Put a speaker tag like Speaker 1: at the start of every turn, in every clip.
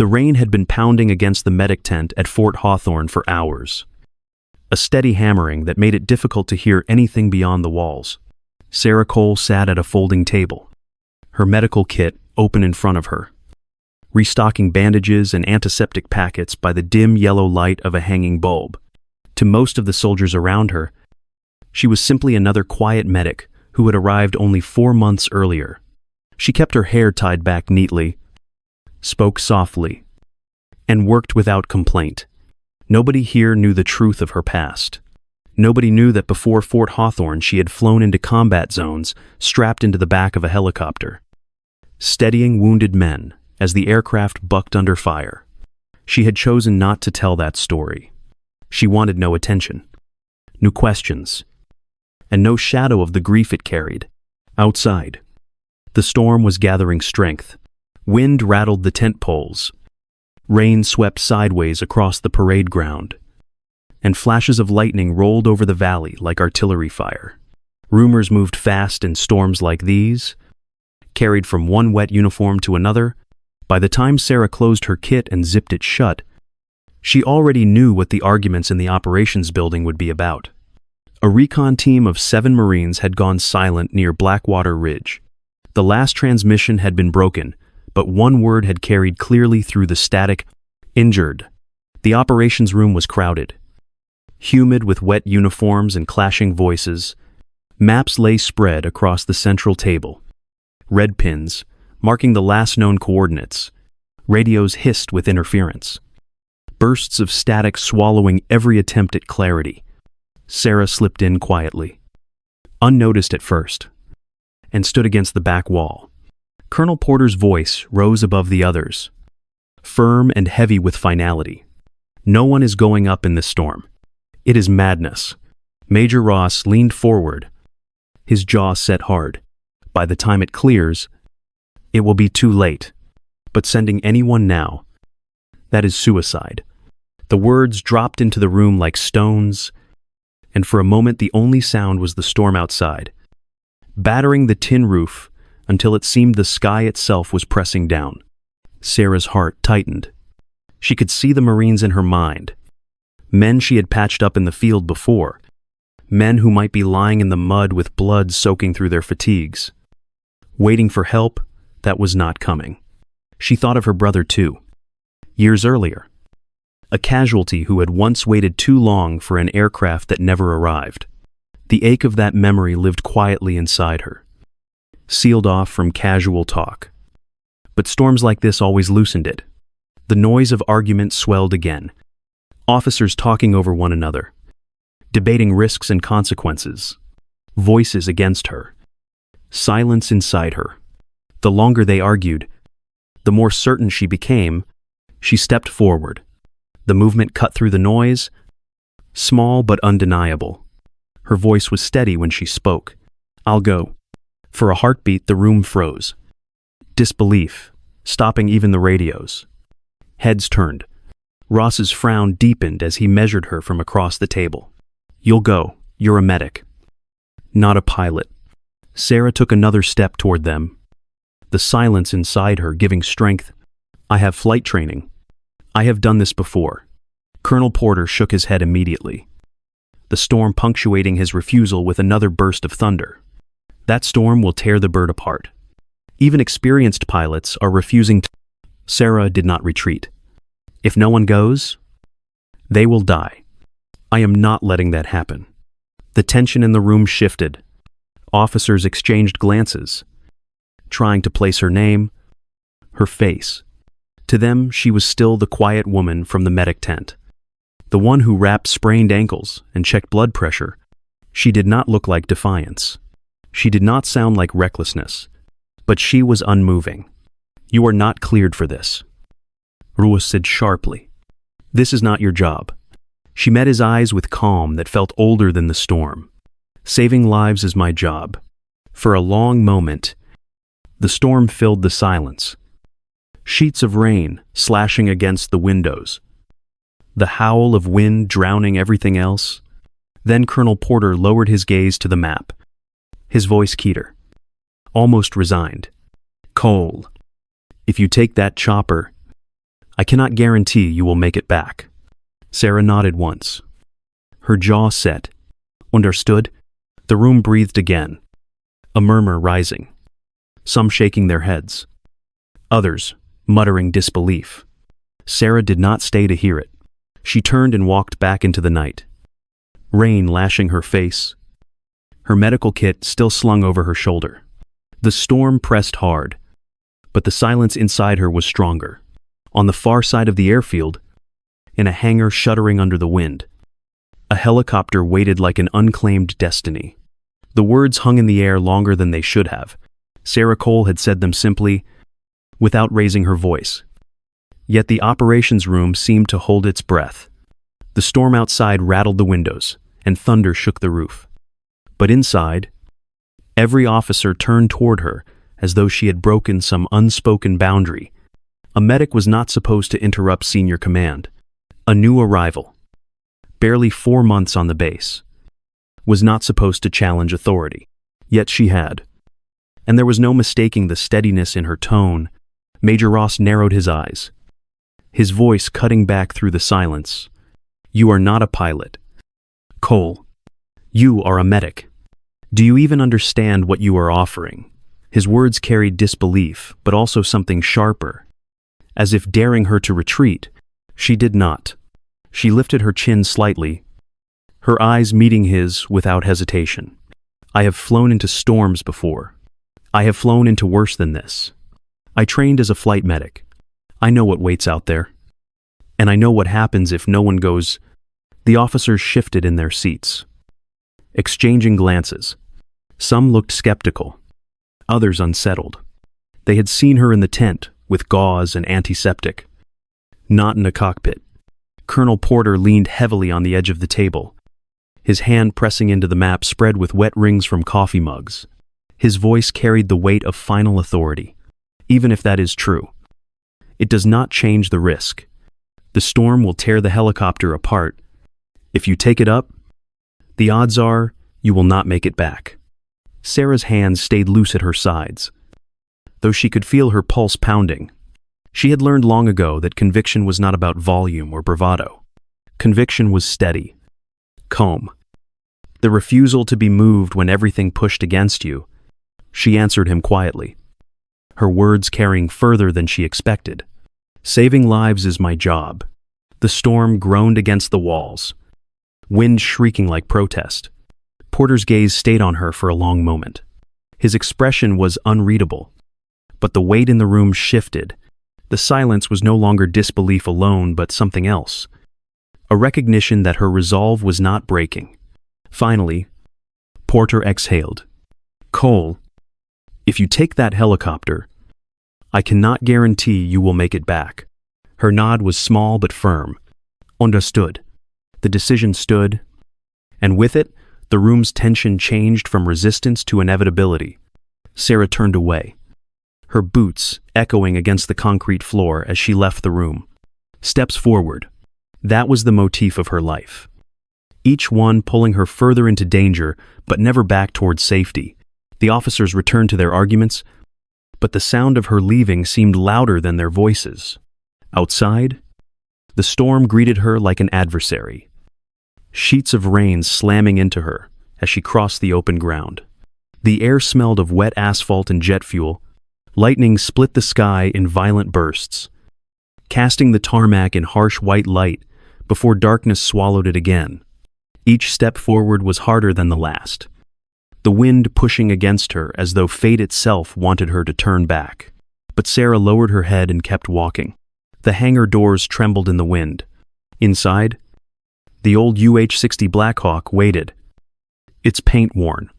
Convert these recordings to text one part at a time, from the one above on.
Speaker 1: The rain had been pounding against the medic tent at Fort Hawthorne for hours. A steady hammering that made it difficult to hear anything beyond the walls. Sarah Cole sat at a folding table, her medical kit open in front of her, restocking bandages and antiseptic packets by the dim yellow light of a hanging bulb. To most of the soldiers around her, she was simply another quiet medic who had arrived only 4 months earlier. She kept her hair tied back neatly, spoke softly, and worked without complaint. Nobody here knew the truth of her past. Nobody knew that before Fort Hawthorne she had flown into combat zones strapped into the back of a helicopter, steadying wounded men as the aircraft bucked under fire. She had chosen not to tell that story. She wanted no attention, no questions, and no shadow of the grief it carried. Outside, the storm was gathering strength. Wind rattled the tent poles. Rain swept sideways across the parade ground, and flashes of lightning rolled over the valley like artillery fire. Rumors moved fast in storms like these, carried from one wet uniform to another. By the time Sarah closed her kit and zipped it shut, she already knew what the arguments in the operations building would be about. A recon team of 7 Marines had gone silent near Blackwater Ridge. The last transmission had been broken, but one word had carried clearly through the static: injured. The operations room was crowded, humid with wet uniforms and clashing voices. Maps lay spread across the central table, red pins marking the last known coordinates. Radios hissed with interference, bursts of static swallowing every attempt at clarity. Sarah slipped in quietly, unnoticed at first, and stood against the back wall. Colonel Porter's voice rose above the others, firm and heavy with finality. No one is going up in this storm. It is madness. Major Ross leaned forward, his jaw set hard. By the time it clears, it will be too late. But sending anyone now, that is suicide. The words dropped into the room like stones, and for a moment the only sound was the storm outside, battering the tin roof until it seemed the sky itself was pressing down. Sarah's heart tightened. She could see the Marines in her mind, men she had patched up in the field before, men who might be lying in the mud with blood soaking through their fatigues, waiting for help that was not coming. She thought of her brother too, years earlier, a casualty who had once waited too long for an aircraft that never arrived. The ache of that memory lived quietly inside her, sealed off from casual talk. But storms like this always loosened it. The noise of argument swelled again, officers talking over one another, debating risks and consequences, voices against her, silence inside her. The longer they argued, the more certain she became. She stepped forward. The movement cut through the noise, small but undeniable. Her voice was steady when she spoke. "I'll go." For a heartbeat, the room froze. Disbelief, stopping even the radios. Heads turned. Ross's frown deepened as he measured her from across the table. "You'll go. You're a medic, not a pilot." Sarah took another step toward them, the silence inside her giving strength. "I have flight training. I have done this before." Colonel Porter shook his head immediately, the storm punctuating his refusal with another burst of thunder. "That storm will tear the bird apart. Even experienced pilots are refusing to." Sarah did not retreat. "If no one goes, they will die. I am not letting that happen." The tension in the room shifted. Officers exchanged glances, trying to place her name, her face. To them, she was still the quiet woman from the medic tent, the one who wrapped sprained ankles and checked blood pressure. She did not look like defiance. She did not sound like recklessness, but she was unmoving. "You are not cleared for this," Ruiz said sharply. "This is not your job." She met his eyes with calm that felt older than the storm. "Saving lives is my job." For a long moment, the storm filled the silence. Sheets of rain slashing against the windows, the howl of wind drowning everything else. Then Colonel Porter lowered his gaze to the map, his voice keener, almost resigned. "Cole, if you take that chopper, I cannot guarantee you will make it back. Sarah nodded once. Her jaw set. Understood? The room breathed again. A murmur rising. Some shaking their heads. Others muttering disbelief. Sarah did not stay to hear it. She turned and walked back into the night. Rain lashing her face. Her medical kit still slung over her shoulder. The storm pressed hard, but the silence inside her was stronger. On the far side of the airfield, in a hangar shuddering under the wind, a helicopter waited like an unclaimed destiny. The words hung in the air longer than they should have. Sarah Cole had said them simply, without raising her voice. Yet the operations room seemed to hold its breath. The storm outside rattled the windows, and thunder shook the roof. But inside, every officer turned toward her as though she had broken some unspoken boundary. A medic was not supposed to interrupt senior command. A new arrival, barely 4 months on the base, was not supposed to challenge authority. Yet she had. And there was no mistaking the steadiness in her tone. Major Ross narrowed his eyes, his voice cutting back through the silence. You are not a pilot, Cole. You are a medic. Do you even understand what you are offering? His words carried disbelief, but also something sharper. As if daring her to retreat, she did not. She lifted her chin slightly, her eyes meeting his without hesitation. I have flown into storms before. I have flown into worse than this. I trained as a flight medic. I know what waits out there. And I know what happens if no one goes. The officers shifted in their seats, exchanging glances. Some looked skeptical, others unsettled. They had seen her in the tent with gauze and antiseptic. Not in a cockpit. Colonel Porter leaned heavily on the edge of the table, his hand pressing into the map spread with wet rings from coffee mugs. His voice carried the weight of final authority. Even if that is true, it does not change the risk. The storm will tear the helicopter apart. If you take it up, the odds are you will not make it back. Sarah's hands stayed loose at her sides, though she could feel her pulse pounding. She had learned long ago that conviction was not about volume or bravado. Conviction was steady, calm. The refusal to be moved when everything pushed against you. She answered him quietly, her words carrying further than she expected. Saving lives is my job. The storm groaned against the walls, wind shrieking like protest. Porter's gaze stayed on her for a long moment. His expression was unreadable, but the weight in the room shifted. The silence was no longer disbelief alone, but something else. A recognition that her resolve was not breaking. Finally, Porter exhaled. Cole, if you take that helicopter, I cannot guarantee you will make it back. Her nod was small but firm. Understood. The decision stood, and with it, the room's tension changed from resistance to inevitability. Sarah turned away, her boots echoing against the concrete floor as she left the room. Steps forward. That was the motif of her life. Each one pulling her further into danger, but never back towards safety. The officers returned to their arguments, but the sound of her leaving seemed louder than their voices. Outside, the storm greeted her like an adversary. Sheets of rain slamming into her as she crossed the open ground. The air smelled of wet asphalt and jet fuel. Lightning split the sky in violent bursts, casting the tarmac in harsh white light before darkness swallowed it again. Each step forward was harder than the last, the wind pushing against her as though fate itself wanted her to turn back. But Sarah lowered her head and kept walking. The hangar doors trembled in the wind. Inside, the old UH-60 Blackhawk waited, its paint worn,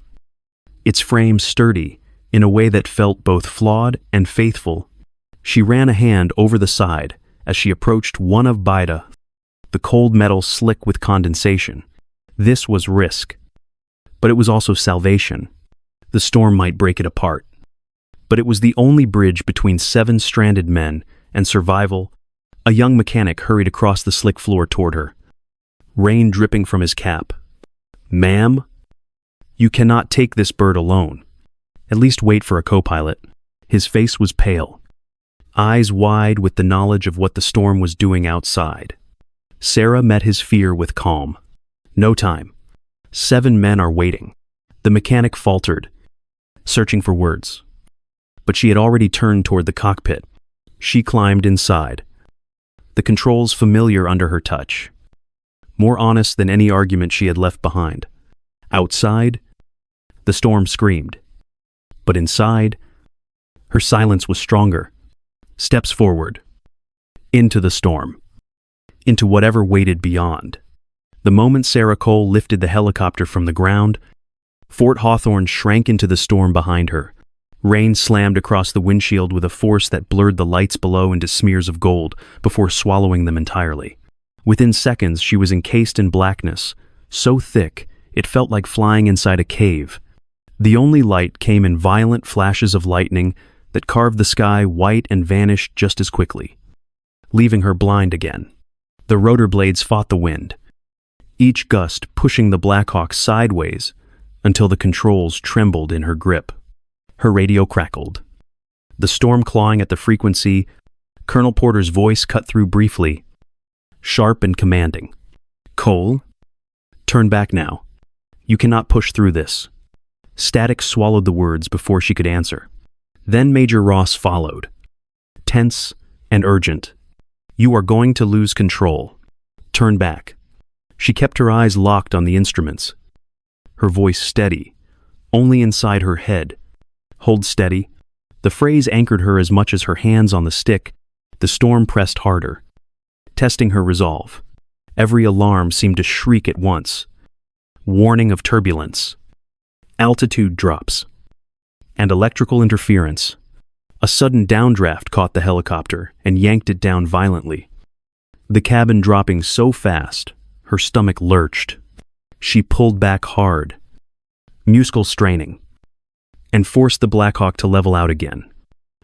Speaker 1: its frame sturdy in a way that felt both flawed and faithful. She ran a hand over the side as she approached one of Bida, the cold metal slick with condensation. This was risk, but it was also salvation. The storm might break it apart, but it was the only bridge between 7 stranded men and survival. A young mechanic hurried across the slick floor toward her, rain dripping from his cap. Ma'am, you cannot take this bird alone. At least wait for a co-pilot. His face was pale, eyes wide with the knowledge of what the storm was doing outside. Sarah met his fear with calm. No time. 7 men are waiting. The mechanic faltered, searching for words. But she had already turned toward the cockpit. She climbed inside. The controls familiar under her touch. More honest than any argument she had left behind. Outside, the storm screamed. But inside, her silence was stronger. Steps forward. Into the storm. Into whatever waited beyond. The moment Sarah Cole lifted the helicopter from the ground, Fort Hawthorne shrank into the storm behind her. Rain slammed across the windshield with a force that blurred the lights below into smears of gold before swallowing them entirely. Within seconds, she was encased in blackness, so thick it felt like flying inside a cave. The only light came in violent flashes of lightning that carved the sky white and vanished just as quickly, leaving her blind again. The rotor blades fought the wind, each gust pushing the Blackhawk sideways until the controls trembled in her grip. Her radio crackled. The storm clawing at the frequency, Colonel Porter's voice cut through briefly, sharp and commanding. "Cole, turn back now. You cannot push through this." Static swallowed the words before she could answer. Then Major Ross followed, tense and urgent. "You are going to lose control. Turn back." She kept her eyes locked on the instruments, her voice steady, only inside her head. "Hold steady." The phrase anchored her as much as her hands on the stick. The storm pressed harder, testing her resolve. Every alarm seemed to shriek at once. Warning of turbulence, altitude drops, and electrical interference. A sudden downdraft caught the helicopter and yanked it down violently. The cabin dropping so fast, her stomach lurched. She pulled back hard, muscle straining, and forced the Blackhawk to level out again.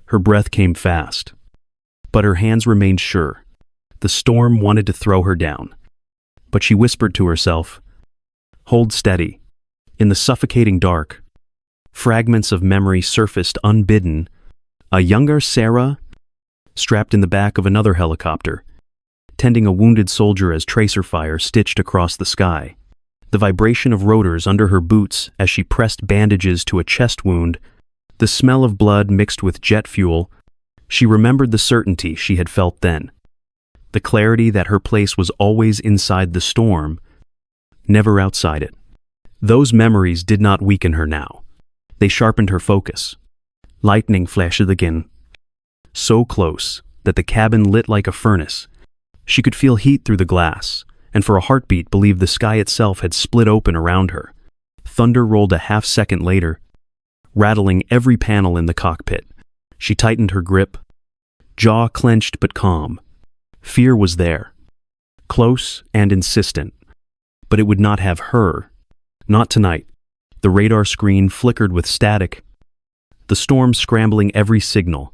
Speaker 1: Her breath came fast, but her hands remained sure. The storm wanted to throw her down, but she whispered to herself, "Hold steady." In the suffocating dark, fragments of memory surfaced unbidden. A younger Sarah, strapped in the back of another helicopter, tending a wounded soldier as tracer fire stitched across the sky. The vibration of rotors under her boots as she pressed bandages to a chest wound, the smell of blood mixed with jet fuel. She remembered the certainty she had felt then, the clarity that her place was always inside the storm, never outside it. Those memories did not weaken her now. They sharpened her focus. Lightning flashed again, so close that the cabin lit like a furnace. She could feel heat through the glass, and for a heartbeat believed the sky itself had split open around her. Thunder rolled a half-second later, rattling every panel in the cockpit. She tightened her grip, jaw clenched but calm. Fear was there, close and insistent, but it would not have her. Not tonight. The radar screen flickered with static, the storm scrambling every signal.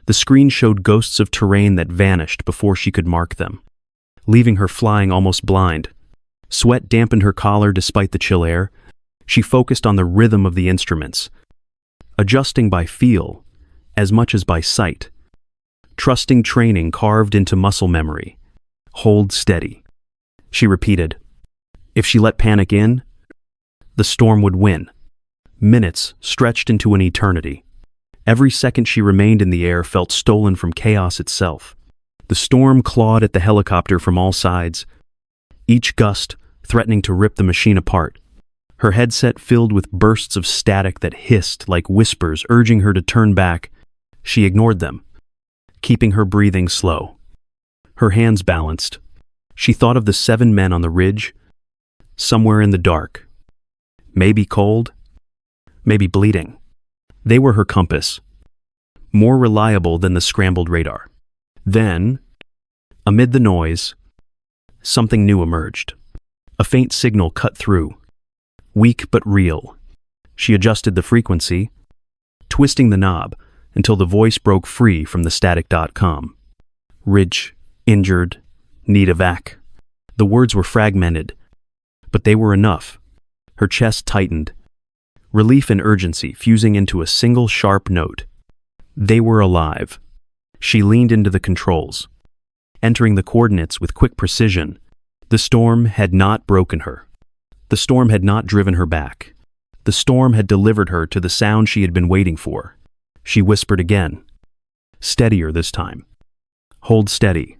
Speaker 1: The screen showed ghosts of terrain that vanished before she could mark them, leaving her flying almost blind. Sweat dampened her collar despite the chill air. She focused on the rhythm of the instruments, adjusting by feel as much as by sight, trusting training carved into muscle memory. "Hold steady," she repeated. If she let panic in, the storm would win. Minutes stretched into an eternity. Every second she remained in the air felt stolen from chaos itself. The storm clawed at the helicopter from all sides, each gust threatening to rip the machine apart. Her headset filled with bursts of static that hissed like whispers urging her to turn back. She ignored them, keeping her breathing slow. Her hands balanced. She thought of the 7 men on the ridge, somewhere in the dark. Maybe cold, maybe bleeding. They were her compass, more reliable than the scrambled radar. Then, amid the noise, something new emerged. A faint signal cut through, weak but real. She adjusted the frequency, twisting the knob until the voice broke free from the static.com. "Ridge, injured, need evac." The words were fragmented, but they were enough. Her chest tightened, relief and urgency fusing into a single sharp note. They were alive. She leaned into the controls, entering the coordinates with quick precision. The storm had not broken her. The storm had not driven her back. The storm had delivered her to the sound she had been waiting for. She whispered again, steadier this time. Hold steady.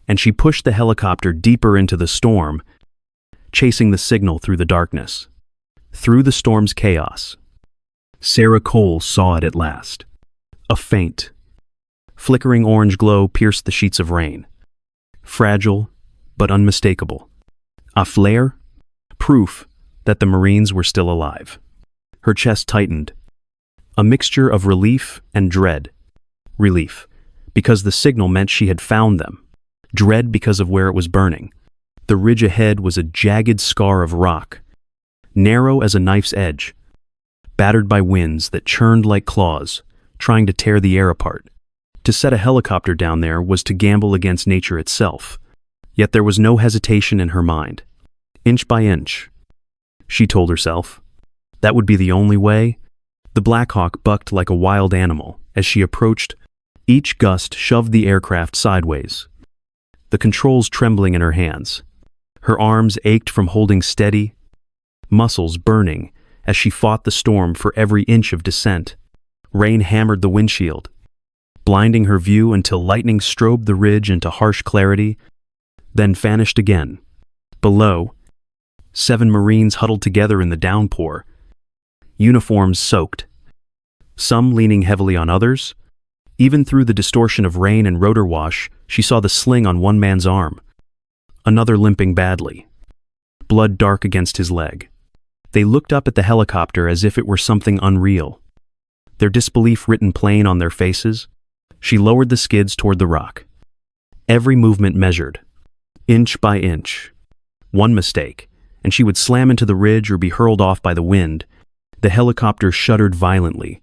Speaker 1: And she pushed the helicopter deeper into the storm, chasing the signal through the darkness. Through the storm's chaos, Sarah Cole saw it at last. A faint, flickering orange glow pierced the sheets of rain. Fragile, but unmistakable. A flare? Proof that the Marines were still alive. Her chest tightened. A mixture of relief and dread. Relief, because the signal meant she had found them. Dread because of where it was burning. The ridge ahead was a jagged scar of rock, narrow as a knife's edge, battered by winds that churned like claws, trying to tear the air apart. To set a helicopter down there was to gamble against nature itself. Yet there was no hesitation in her mind. Inch by inch, she told herself, that would be the only way. The Black Hawk bucked like a wild animal as she approached. Each gust shoved the aircraft sideways, the controls trembling in her hands. Her arms ached from holding steady, muscles burning as she fought the storm for every inch of descent. Rain hammered the windshield, blinding her view until lightning strobed the ridge into harsh clarity, then vanished again. Below, 7 Marines huddled together in the downpour, uniforms soaked, some leaning heavily on others. Even through the distortion of rain and rotor wash, she saw the sling on one man's arm, another limping badly, blood dark against his leg. They looked up at the helicopter as if it were something unreal, their disbelief written plain on their faces. She lowered the skids toward the rock. Every movement measured, inch by inch. One mistake, and she would slam into the ridge or be hurled off by the wind. The helicopter shuddered violently,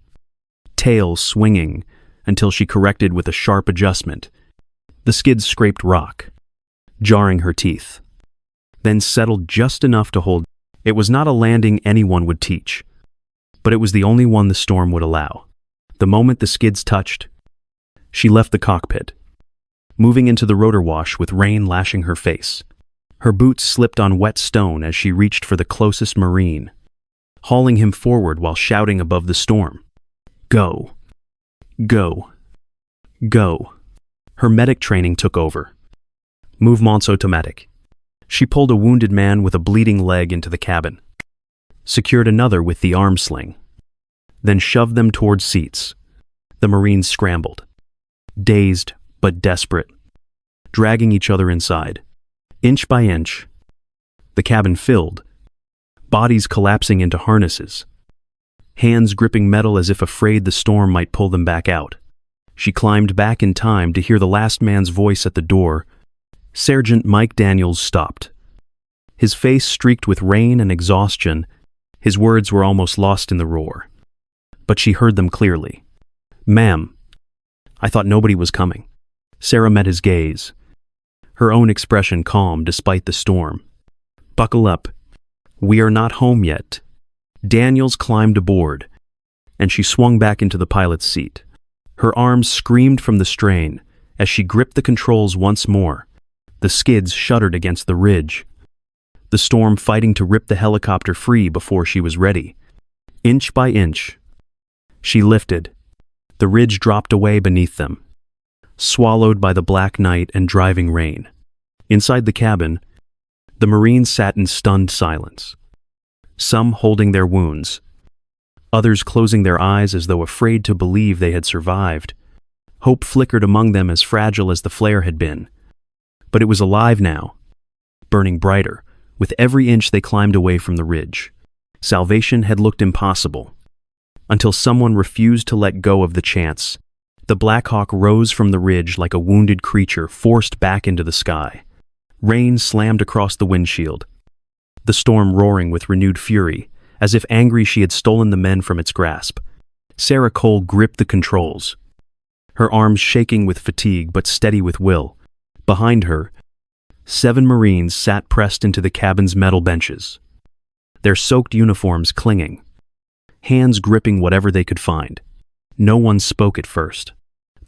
Speaker 1: tail swinging until she corrected with a sharp adjustment. The skids scraped rock, jarring her teeth, then settled just enough to hold. It was not a landing anyone would teach, but it was the only one the storm would allow. The moment the skids touched, she left the cockpit, moving into the rotor wash with rain lashing her face. Her boots slipped on wet stone as she reached for the closest Marine, hauling him forward while shouting above the storm. Go. Go. Go. Her medic training took over. Mouvements automatic. She pulled a wounded man with a bleeding leg into the cabin, secured another with the arm sling, then shoved them towards seats. The Marines scrambled, dazed but desperate, dragging each other inside. Inch by inch, the cabin filled, bodies collapsing into harnesses, hands gripping metal as if afraid the storm might pull them back out. She climbed back in time to hear the last man's voice at the door. Sergeant Mike Daniels stopped. His face streaked with rain and exhaustion. His words were almost lost in the roar. But she heard them clearly. Ma'am, I thought nobody was coming. Sarah met his gaze, her own expression calm despite the storm. Buckle up. We are not home yet. Daniels climbed aboard, and she swung back into the pilot's seat. Her arms screamed from the strain as she gripped the controls once more. The skids shuddered against the ridge, the storm fighting to rip the helicopter free before she was ready. Inch by inch, she lifted. The ridge dropped away beneath them, swallowed by the black night and driving rain. Inside the cabin, the Marines sat in stunned silence, some holding their wounds, others closing their eyes as though afraid to believe they had survived. Hope flickered among them, as fragile as the flare had been. But it was alive now, burning brighter, with every inch they climbed away from the ridge. Salvation had looked impossible, until someone refused to let go of the chance. The Black Hawk rose from the ridge like a wounded creature forced back into the sky. Rain slammed across the windshield, the storm roaring with renewed fury, as if angry she had stolen the men from its grasp. Sarah Cole gripped the controls, her arms shaking with fatigue but steady with will. Behind her, 7 Marines sat pressed into the cabin's metal benches, their soaked uniforms clinging, hands gripping whatever they could find. No one spoke at first.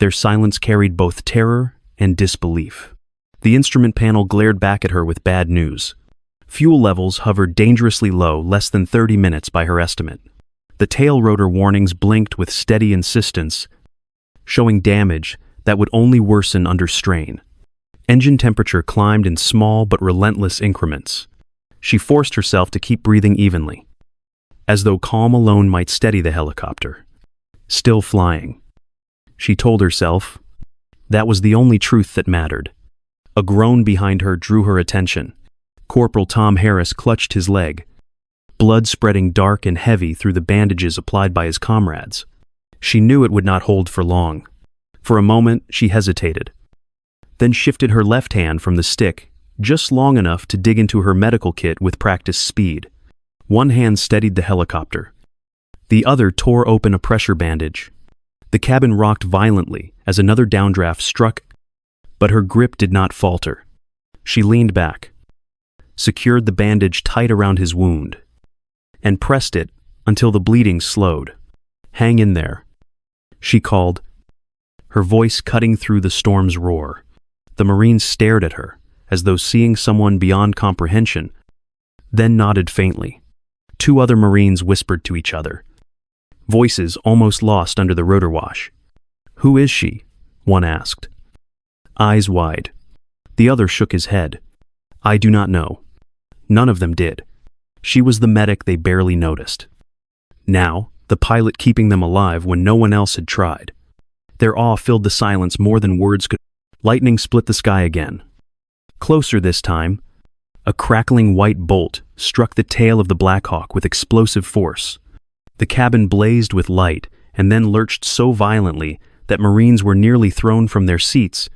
Speaker 1: Their silence carried both terror and disbelief. The instrument panel glared back at her with bad news. Fuel levels hovered dangerously low, less than 30 minutes by her estimate. The tail rotor warnings blinked with steady insistence, showing damage that would only worsen under strain. Engine temperature climbed in small but relentless increments. She forced herself to keep breathing evenly, as though calm alone might steady the helicopter. Still flying. She told herself that was the only truth that mattered. A groan behind her drew her attention. Corporal Tom Harris clutched his leg, blood spreading dark and heavy through the bandages applied by his comrades. She knew it would not hold for long. For a moment, she hesitated, then shifted her left hand from the stick just long enough to dig into her medical kit with practiced speed. One hand steadied the helicopter. The other tore open a pressure bandage. The cabin rocked violently as another downdraft struck, but her grip did not falter. She leaned back, secured the bandage tight around his wound, and pressed it until the bleeding slowed. "Hang in there," she called, her voice cutting through the storm's roar. The Marines stared at her, as though seeing someone beyond comprehension, then nodded faintly. Two other Marines whispered to each other, voices almost lost under the rotor wash. "Who is she?" one asked, eyes wide. The other shook his head. "I do not know." None of them did. She was the medic they barely noticed. Now, the pilot keeping them alive when no one else had tried. Their awe filled the silence more than words could. Lightning split the sky again. Closer this time, a crackling white bolt struck the tail of the Black Hawk with explosive force. The cabin blazed with light and then lurched so violently that Marines were nearly thrown from their seats.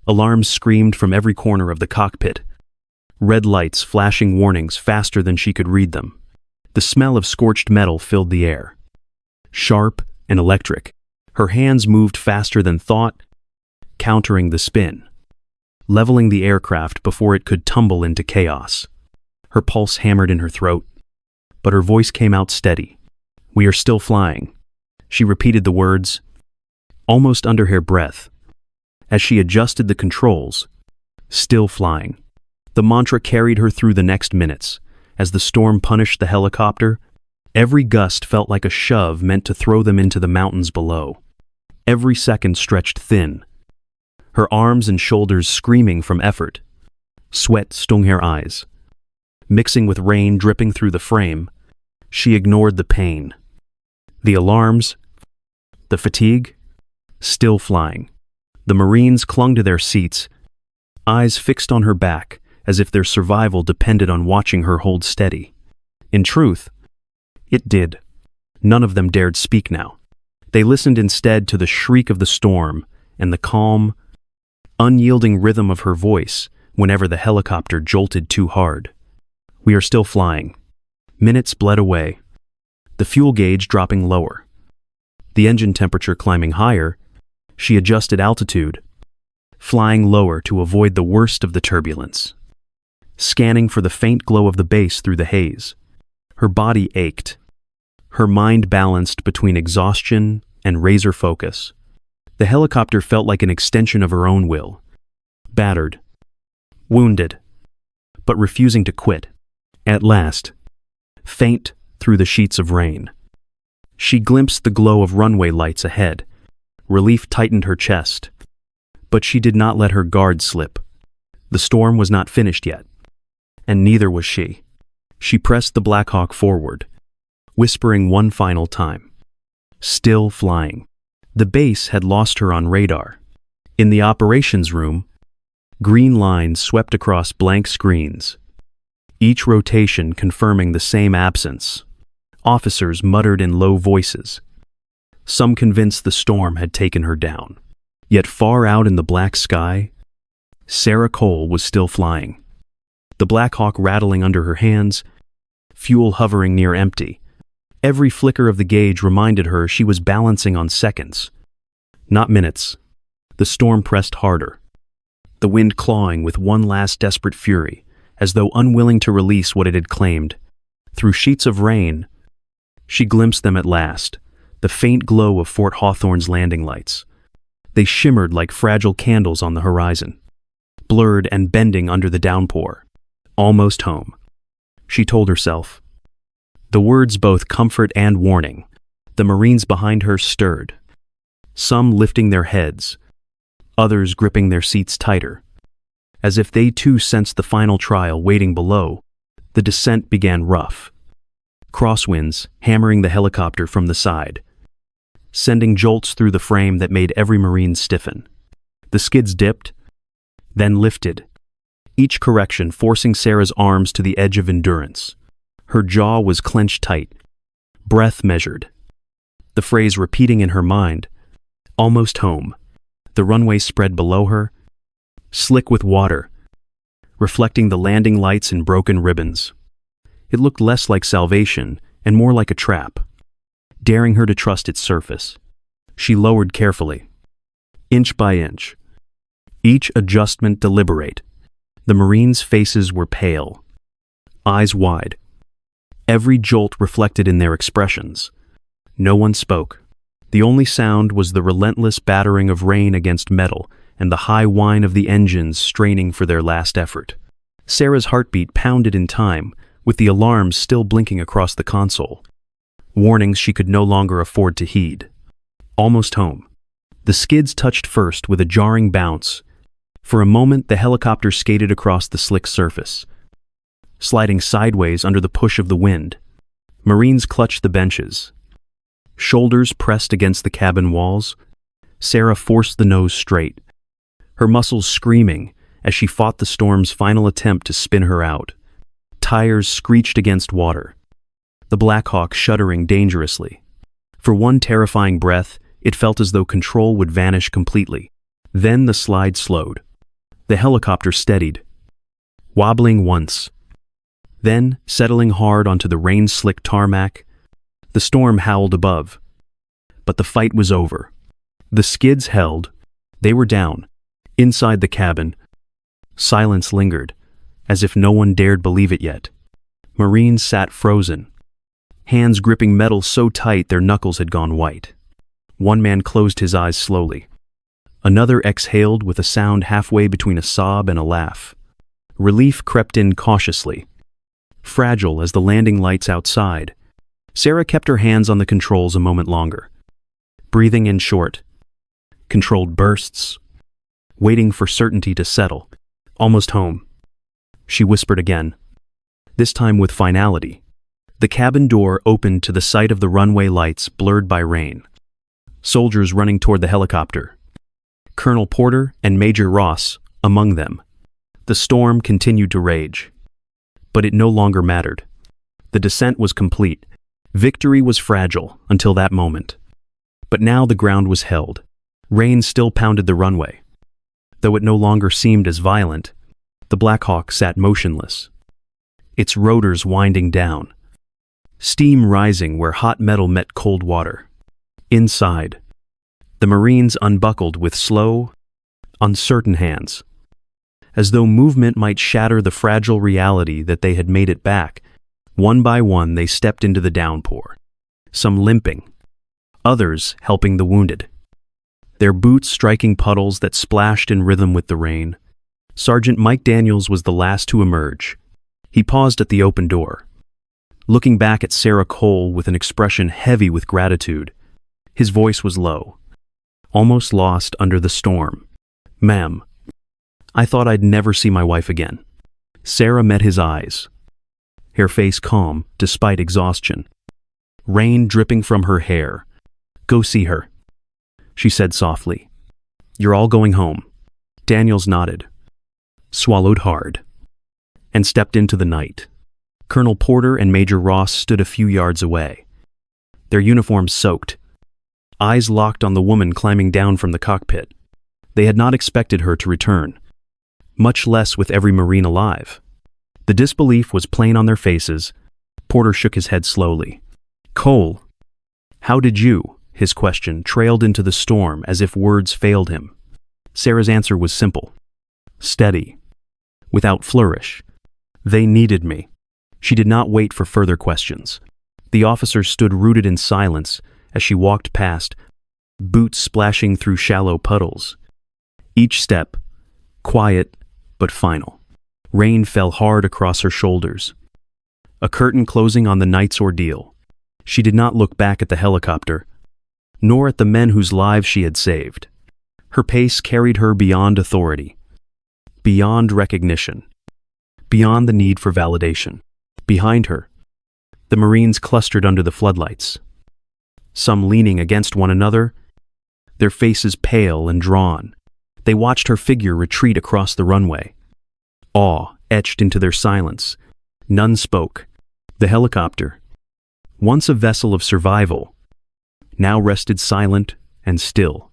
Speaker 1: Alarms screamed from every corner of the cockpit. Red lights flashing warnings faster than she could read them. The smell of scorched metal filled the air. Sharp and electric, her hands moved faster than thought, countering the spin, leveling the aircraft before it could tumble into chaos. Her pulse hammered in her throat, but her voice came out steady. "We are still flying." She repeated the words, almost under her breath, as she adjusted the controls. "Still flying." The mantra carried her through the next minutes. As the storm punished the helicopter, every gust felt like a shove meant to throw them into the mountains below. Every second stretched thin, her arms and shoulders screaming from effort. Sweat stung her eyes. Mixing with rain dripping through the frame, she ignored the pain. The alarms, the fatigue, still flying. The Marines clung to their seats, eyes fixed on her back, as if their survival depended on watching her hold steady. In truth, it did. None of them dared speak now. They listened instead to the shriek of the storm and the calm, unyielding rhythm of her voice whenever the helicopter jolted too hard. "We are still flying." Minutes bled away, the fuel gauge dropping lower. The engine temperature climbing higher, she adjusted altitude, flying lower to avoid the worst of the turbulence. Scanning for the faint glow of the base through the haze. Her body ached, her mind balanced between exhaustion and razor focus. The helicopter felt like an extension of her own will. Battered, wounded, but refusing to quit. At last, faint through the sheets of rain, she glimpsed the glow of runway lights ahead. Relief tightened her chest, but she did not let her guard slip. The storm was not finished yet, and neither was she. She pressed the Black Hawk forward, whispering one final time, "Still flying." The base had lost her on radar. In the operations room, green lines swept across blank screens, each rotation confirming the same absence. Officers muttered in low voices, some convinced the storm had taken her down. Yet far out in the black sky, Sarah Cole was still flying. The Black Hawk rattling under her hands, fuel hovering near empty. Every flicker of the gauge reminded her she was balancing on seconds, not minutes. The storm pressed harder, the wind clawing with one last desperate fury, as though unwilling to release what it had claimed. Through sheets of rain, she glimpsed them at last, the faint glow of Fort Hawthorne's landing lights. They shimmered like fragile candles on the horizon, blurred and bending under the downpour. Almost home, she told herself. The words both comfort and warning. The Marines behind her stirred, some lifting their heads, others gripping their seats tighter. As if they too sensed the final trial waiting below, the descent began rough. Crosswinds hammering the helicopter from the side, sending jolts through the frame that made every Marine stiffen. The skids dipped, then lifted, each correction forcing Sarah's arms to the edge of endurance. Her jaw was clenched tight, breath measured, the phrase repeating in her mind, almost home. The runway spread below her, slick with water, reflecting the landing lights in broken ribbons. It looked less like salvation and more like a trap, daring her to trust its surface. She lowered carefully, inch by inch, each adjustment deliberate. The Marines' faces were pale, eyes wide, every jolt reflected in their expressions. No one spoke. The only sound was the relentless battering of rain against metal and the high whine of the engines straining for their last effort. Sarah's heartbeat pounded in time, with the alarms still blinking across the console. Warnings she could no longer afford to heed. Almost home. The skids touched first with a jarring bounce. For a moment, the helicopter skated across the slick surface, sliding sideways under the push of the wind. Marines clutched the benches, shoulders pressed against the cabin walls. Sarah forced the nose straight, her muscles screaming as she fought the storm's final attempt to spin her out. Tires screeched against water, the Black Hawk shuddering dangerously. For one terrifying breath, it felt as though control would vanish completely. Then the slide slowed. The helicopter steadied, wobbling once, then settling hard onto the rain-slicked tarmac. The storm howled above, but the fight was over. The skids held. They were down. Inside the cabin, silence lingered, as if no one dared believe it yet. Marines sat frozen, hands gripping metal so tight their knuckles had gone white. One man closed his eyes slowly. Another exhaled with a sound halfway between a sob and a laugh. Relief crept in cautiously, fragile as the landing lights outside. Sarah kept her hands on the controls a moment longer, breathing in short, controlled bursts, waiting for certainty to settle. Almost home, she whispered again, this time with finality. The cabin door opened to the sight of the runway lights blurred by rain. Soldiers running toward the helicopter, Colonel Porter and Major Ross among them. The storm continued to rage, but it no longer mattered. The descent was complete. Victory was fragile until that moment. But now the ground was held. Rain still pounded the runway. Though it no longer seemed as violent, the Black Hawk sat motionless, its rotors winding down, steam rising where hot metal met cold water. Inside, the Marines unbuckled with slow, uncertain hands, as though movement might shatter the fragile reality that they had made it back. One by one they stepped into the downpour, some limping, others helping the wounded, their boots striking puddles that splashed in rhythm with the rain. Sergeant Mike Daniels was the last to emerge. He paused at the open door, looking back at Sarah Cole with an expression heavy with gratitude. His voice was low, almost lost under the storm. "Ma'am, I thought I'd never see my wife again." Sarah met his eyes, her face calm despite exhaustion, rain dripping from her hair. "Go see her," she said softly. "You're all going home." Daniels nodded, swallowed hard, and stepped into the night. Colonel Porter and Major Ross stood a few yards away, their uniforms soaked, eyes locked on the woman climbing down from the cockpit. They had not expected her to return, much less with every Marine alive. The disbelief was plain on their faces. Porter shook his head slowly. "Cole, how did you?" His question trailed into the storm as if words failed him. Sarah's answer was simple, steady, without flourish. "They needed me." She did not wait for further questions. The officer stood rooted in silence as she walked past, boots splashing through shallow puddles. Each step, quiet but final. Rain fell hard across her shoulders, a curtain closing on the night's ordeal. She did not look back at the helicopter, nor at the men whose lives she had saved. Her pace carried her beyond authority, beyond recognition, beyond the need for validation. Behind her, the Marines clustered under the floodlights, some leaning against one another, their faces pale and drawn. They watched her figure retreat across the runway, awe etched into their silence. None spoke. The helicopter, once a vessel of survival, now rested silent and still,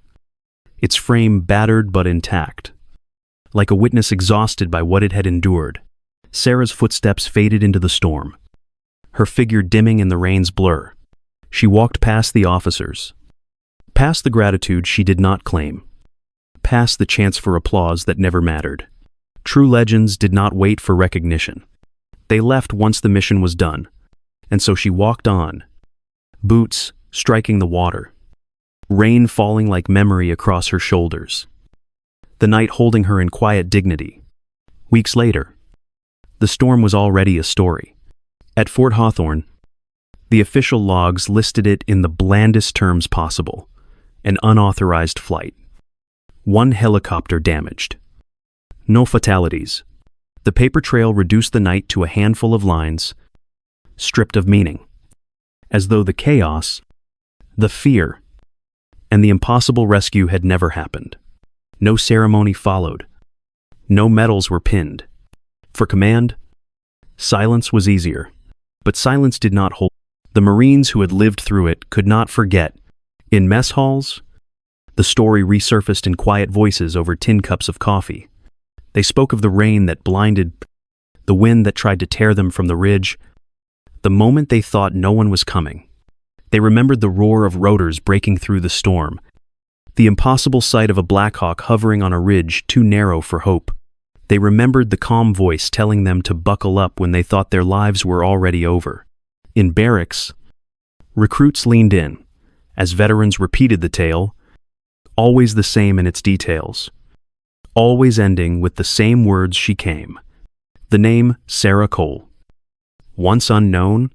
Speaker 1: its frame battered but intact, like a witness exhausted by what it had endured. Sarah's footsteps faded into the storm, her figure dimming in the rain's blur. She walked past the officers, past the gratitude she did not claim, past the chance for applause that never mattered. True legends did not wait for recognition. They left once the mission was done, and so she walked on, boots striking the water, rain falling like memory across her shoulders, the night holding her in quiet dignity. Weeks later, the storm was already a story. At Fort Hawthorne, the official logs listed it in the blandest terms possible: an unauthorized flight. One helicopter damaged. No fatalities. The paper trail reduced the night to a handful of lines, stripped of meaning, as though the chaos, the fear, and the impossible rescue had never happened. No ceremony followed. No medals were pinned. For command, silence was easier. But silence did not hold. The Marines who had lived through it could not forget. In mess halls, the story resurfaced in quiet voices over tin cups of coffee. They spoke of the rain that blinded, the wind that tried to tear them from the ridge, the moment they thought no one was coming. They remembered the roar of rotors breaking through the storm, the impossible sight of a Blackhawk hovering on a ridge too narrow for hope. They remembered the calm voice telling them to buckle up when they thought their lives were already over. In barracks, recruits leaned in, as veterans repeated the tale, always the same in its details, always ending with the same words she came. The name Sarah Cole, once unknown,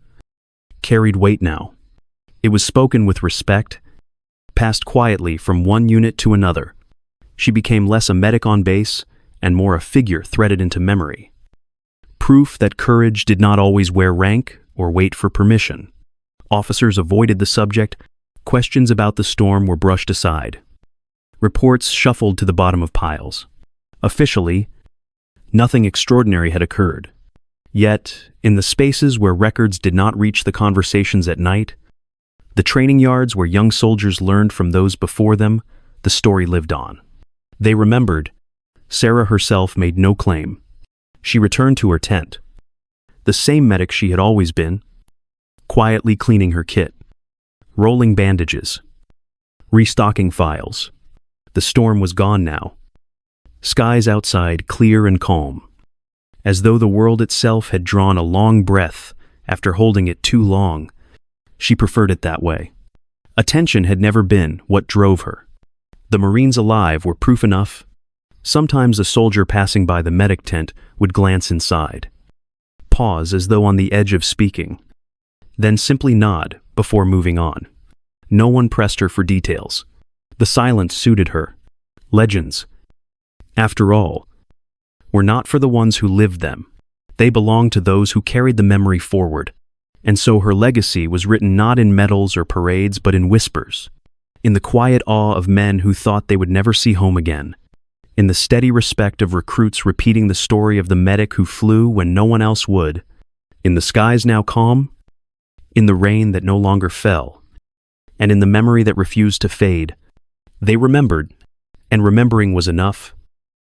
Speaker 1: carried weight now. It was spoken with respect, passed quietly from one unit to another. She became less a medic on base and more a figure threaded into memory. Proof that courage did not always wear rank or wait for permission. Officers avoided the subject. Questions about the storm were brushed aside. Reports shuffled to the bottom of piles. Officially, nothing extraordinary had occurred. Yet, in the spaces where records did not reach the conversations at night, the training yards where young soldiers learned from those before them, the story lived on. They remembered. Sarah herself made no claim. She returned to her tent, the same medic she had always been, quietly cleaning her kit, rolling bandages, restocking files. The storm was gone now. Skies outside clear and calm, as though the world itself had drawn a long breath after holding it too long. She preferred it that way. Attention had never been what drove her. The Marines alive were proof enough. Sometimes a soldier passing by the medic tent would glance inside, pause as though on the edge of speaking, then simply nod before moving on. No one pressed her for details. The silence suited her. Legends, after all, were not for the ones who lived them. They belonged to those who carried the memory forward. And so her legacy was written not in medals or parades, but in whispers, in the quiet awe of men who thought they would never see home again, in the steady respect of recruits repeating the story of the medic who flew when no one else would, in the skies now calm, in the rain that no longer fell, and in the memory that refused to fade. They remembered, and remembering was enough.